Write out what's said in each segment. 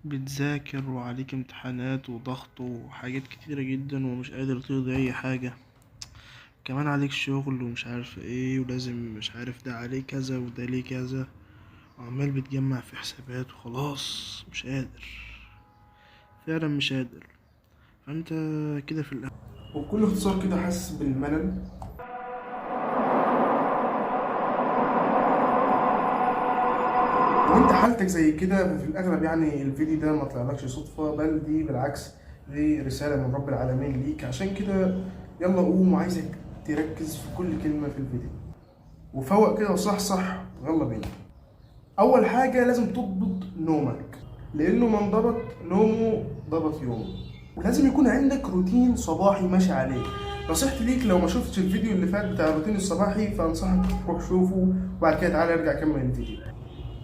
بتذاكر وعليك امتحانات وضغط وحاجات كتيرة جدا ومش قادر تقضي اي حاجة. كمان عليك شغل ومش عارف ايه، ولازم مش عارف ده عليه كذا وده ليه كذا، وعمال بتجمع في حسابات وخلاص مش قادر، فعلا مش قادر. فانت كده في الاول، وبكل اختصار كده حاسس بالملل. وانت حالتك زي كده، ففي الاغلب يعني الفيديو ده ما طلعلكش صدفة، بل دي بالعكس دي رسالة من رب العالمين ليك. عشان كده يلا قوم، وعايزك تركز في كل كلمة في الفيديو وفوق كده وصحصح، يلا بينا. اول حاجة لازم تضبط نومك، لانه من ضبط نومه ضبط يومه. ولازم يكون عندك روتين صباحي ماشي عليه. نصيحتي ليك لو ما شفتش الفيديو اللي فات بتاع الروتين الصباحي، فانصحك تروح شوفه وبعد كده تعالى ارجع كمل الفيديو.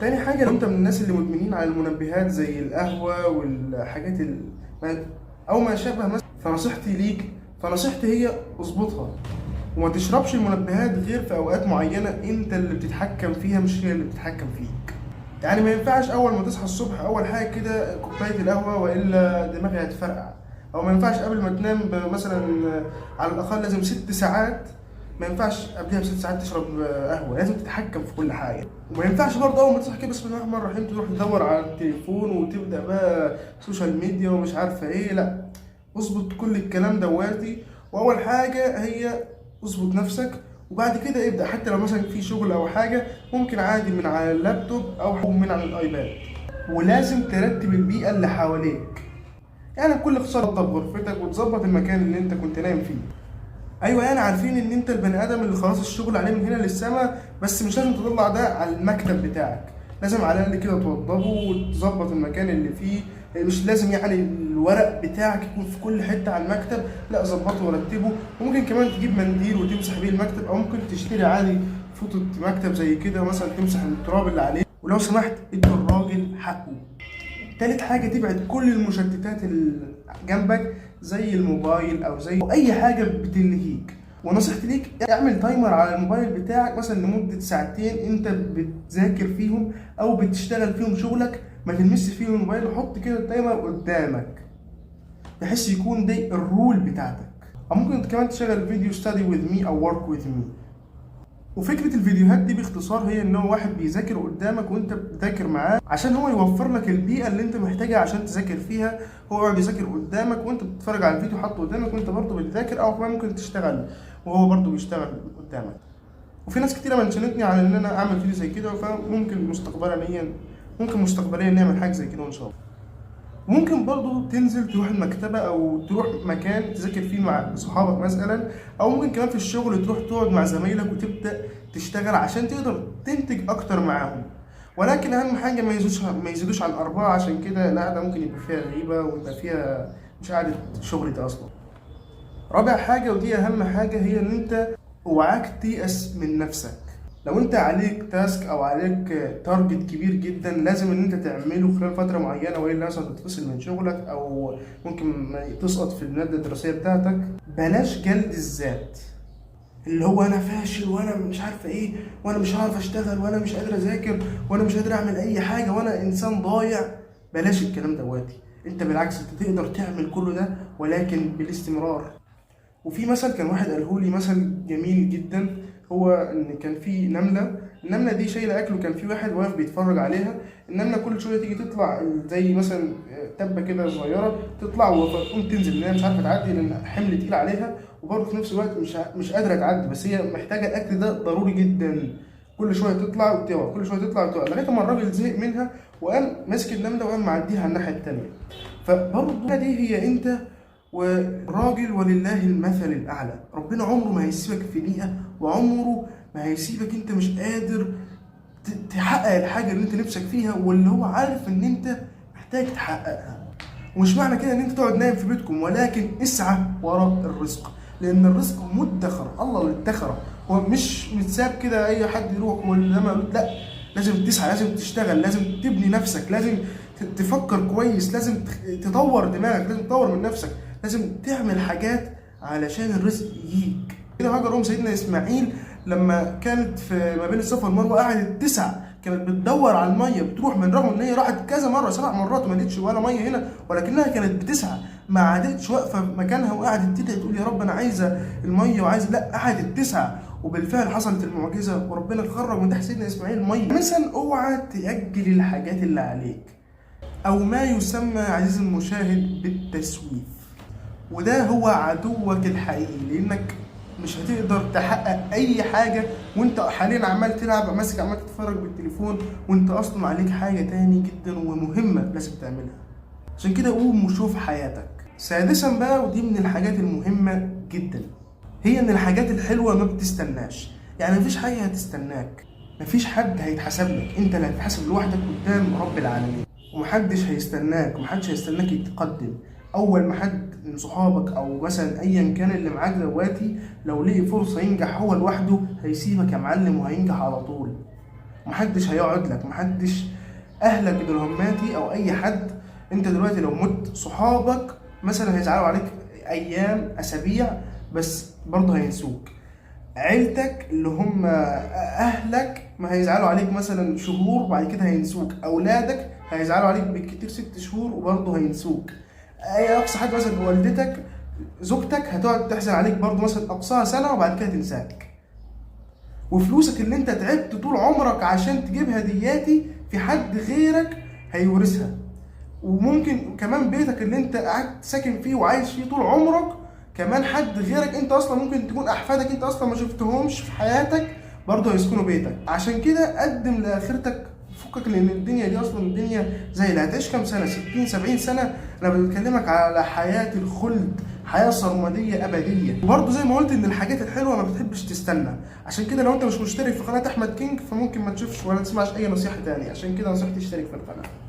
تاني حاجة، لو انت من الناس اللي مدمنين على المنبهات زي القهوة والحاجات او ما شابه مثلا، فنصيحتي هي اظبطها، وما تشربش المنبهات غير في اوقات معينة انت اللي بتتحكم فيها، مش هي اللي بتتحكم فيك. يعني ما ينفعش اول ما تصحى الصبح اول حاجه كده كوبايه القهوه، والا دماغي هتفرقع. او ما ينفعش قبل ما تنام مثلا على الاقل لازم 6 ساعات، ما ينفعش قبلها ب6 ساعات تشرب قهوه. لازم تتحكم في كل حاجه. وما ينفعش برضه اول ما تصحى كده بسم الله الرحمن الرحيم تروح تدور على التليفون وتبدا بقى سوشيال ميديا ومش عارفه ايه، لا. اظبط كل الكلام دواتي. واول حاجه هي اظبط نفسك، وبعد كده ابدا. حتى لو مثلا في شغل او حاجه ممكن عادي من على اللابتوب او من على الايباد. ولازم ترتب البيئه اللي حواليك، يعني بكل اختصار تظبط غرفتك وتظبط المكان اللي انت كنت نايم فيه. ايوه، يعني عارفين ان انت البني ادم اللي خلاص الشغل عليه من هنا للسما، بس مش لازم تطلع ده على المكتب بتاعك. لازم على الاقل كده توضبه وتظبط المكان اللي فيه. مش لازم يعني الورق بتاعك يكون في كل حته على المكتب، لا، ظبطه ورتبه. وممكن كمان تجيب منديل وتمسح بيه المكتب، او ممكن تشتري عادي فوطه مكتب زي كده مثلا تمسح التراب اللي عليه. ولو سمحت ادي الراجل حقه. تالت حاجة، تبعد كل المشتتات اللي جنبك زي الموبايل أو زي أي حاجة بتلهيك. ونصيحتي ليك اعمل تايمر على الموبايل بتاعك مثلا لمدة ساعتين انت بتذاكر فيهم أو بتشتغل فيهم شغلك، ما تلمس فيهم الموبايل. وحط كده التايمر قدامك بحيث يكون ده الرول بتاعتك. أو ممكن كمان تشغل فيديو ستادي وذ مي أو ورك وذ مي. وفكرة الفيديوهات دي باختصار هي ان هو واحد بيذاكر قدامك وانت بتذاكر معاه، عشان هو يوفر لك البيئة اللي انت محتاجها عشان تذاكر فيها. هو يقعد يذاكر قدامك وانت بتتفرج على الفيديو حاطه قدامك وانت برضه بتذاكر، او كمان ممكن تشتغل وهو برضه بيشتغل قدامك. وفي ناس كتيرة منشنتني على ان انا اعمل فيديو زي كده، فممكن مستقبليا نعمل حاجة زي كده ان شاء الله. ممكن برضو تنزل تروح المكتبة أو تروح مكان تذاكر فيه مع صحابك مثلا، أو ممكن كمان في الشغل تروح تقعد مع زمايلك وتبدأ تشتغل عشان تقدر تنتج أكتر معاهم. ولكن أهم حاجة ما يزيدوش عن 4، عشان كده القعدة ممكن يبقى فيها غيبة ويبقى فيها مش قعدة شغل ده أصلا. رابع حاجة ودي أهم حاجة هي إن أنت اوعاك تيأس من نفسك. لو انت عليك تاسك او عليك تارجت كبير جدا لازم ان انت تعمله خلال فتره معينه، والا مثلا تتفصل من شغلك او ممكن تسقط في الماده الدراسيه بتاعتك. بلاش جلد الذات، اللي هو انا فاشل وانا مش عارفه ايه وانا مش عارف اشتغل وانا مش قادر اذاكر وانا مش قادر اعمل اي حاجه وانا انسان ضايع. بلاش الكلام دواتي. انت بالعكس انت تقدر تعمل كل ده ولكن بالاستمرار. وفي مثل كان واحد قاله لي، مثل جميل جدا، هو ان كان في النمله دي شايله اكل، وكان في واحد واقف بيتفرج عليها. النمله كل شويه تيجي تطلع زي مثلا تبه كده صغيره تطلع وتقوم تنزل، لان هي مش عارفه تعدي لان حمل تقيل عليها، وبرضه في نفس الوقت مش قادره تعدي، بس هي محتاجه الاكل ده ضروري جدا. كل شويه تطلع وتقع، كل شويه تطلع وتقع، لغايه ما الراجل زهق منها وقام ماسك النمله وقام معديها على الناحيه التانيه. فبرضه دي هي انت والراجل ولله المثل الأعلى. ربنا عمره ما هيسيبك في دقيقة، وعمره ما هيسيبك انت مش قادر تحقق الحاجة اللي انت نفسك فيها واللي هو عارف ان انت محتاج تحققها. ومش معنى كده ان انت تقعد نايم في بيتكم، ولكن اسعى وراء الرزق، لان الرزق مدخر، الله اللي ادخره. هو مش متساب كده اي حد يروح ولا لا. لازم تسعى، لازم تشتغل، لازم تبني نفسك، لازم تفكر كويس، لازم تطور دماغك، لازم تطور من نفسك، لازم تعمل حاجات علشان الرزق يجيك. كده هاجر سيدنا اسماعيل لما كانت في ما بين الصفا والمروه قعدت تسعى، كانت بتدور على الميه، بتروح من رغم ان هي راحت كذا مره 7 مرات وما لقيتش ولا ميه هنا، ولكنها كانت بتسعى، ما عادتش واقفه في مكانها وقعدت تدعي تقول يا رب انا عايزه الميه وعايزه، لا قعدت تسعى، وبالفعل حصلت المعجزه وربنا خرج من تحت سيدنا اسماعيل ميه. مثلا اوعى تاجل الحاجات اللي عليك، او ما يسمى عزيزي المشاهد بالتسويف، وده هو عدوك الحقيقي، لانك مش هتقدر تحقق اي حاجه وانت حاليا عمال تلعب ماسك عمال تتفرج بالتليفون، وانت اصلا عليك حاجه تاني جدا ومهمه لازم تعملها. عشان كده قوم وشوف حياتك. سادسا بقى، ودي من الحاجات المهمه جدا، هي ان الحاجات الحلوه ما بتستناش. يعني مفيش حاجه هتستناك، مفيش حد هيتحسب لك، انت اللي هتتحاسب لوحدك قدام رب العالمين، ومحدش هيستناك ومحدش هيستناك يتقدم. اول ما حد من صحابك او مثلا ايا كان اللي معاك دلوقتي لو لقي فرصه ينجح هو لوحده هيسيبك يا معلم وهينجح على طول، محدش هيقعد لك، محدش اهلك دلهماتي او اي حد. انت دلوقتي لو مت صحابك مثلا هيزعلوا عليك ايام اسابيع بس برضه هينسوك، عيلتك اللي هم اهلك ما هيزعلوا عليك مثلا شهور وبعد كده هينسوك، اولادك هيزعلوا عليك بالكتير 6 شهور وبرضه هينسوك، اي اقصى حاجه مثلا والدتك زوجتك هتقعد تحزن عليك برضه مثلا اقصاها سنه وبعد كده تنساك. وفلوسك اللي انت تعبت طول عمرك عشان تجيب هدياتي في حد غيرك هيورثها. وممكن كمان بيتك اللي انت قاعد ساكن فيه وعايش فيه طول عمرك كمان حد غيرك انت اصلا ممكن تكون احفادك انت اصلا ما شفتهمش في حياتك برضه هيسكنوا بيتك. عشان كده قدم لاخرتك، فكك لان الدنيا دي اصلا الدنيا زي اللي هتعيش كام سنه 60 70 سنه، انا بكلمك على حياه الخلد، حياه سرمديه ابديه. وبرضه زي ما قلت ان الحاجات الحلوه ما بتحبش تستنى، عشان كده لو انت مش مشترك في قناه احمد كينج فممكن ما تشوفش ولا تسمعش اي نصيحه تاني، عشان كده نصيحتي اشترك في القناه.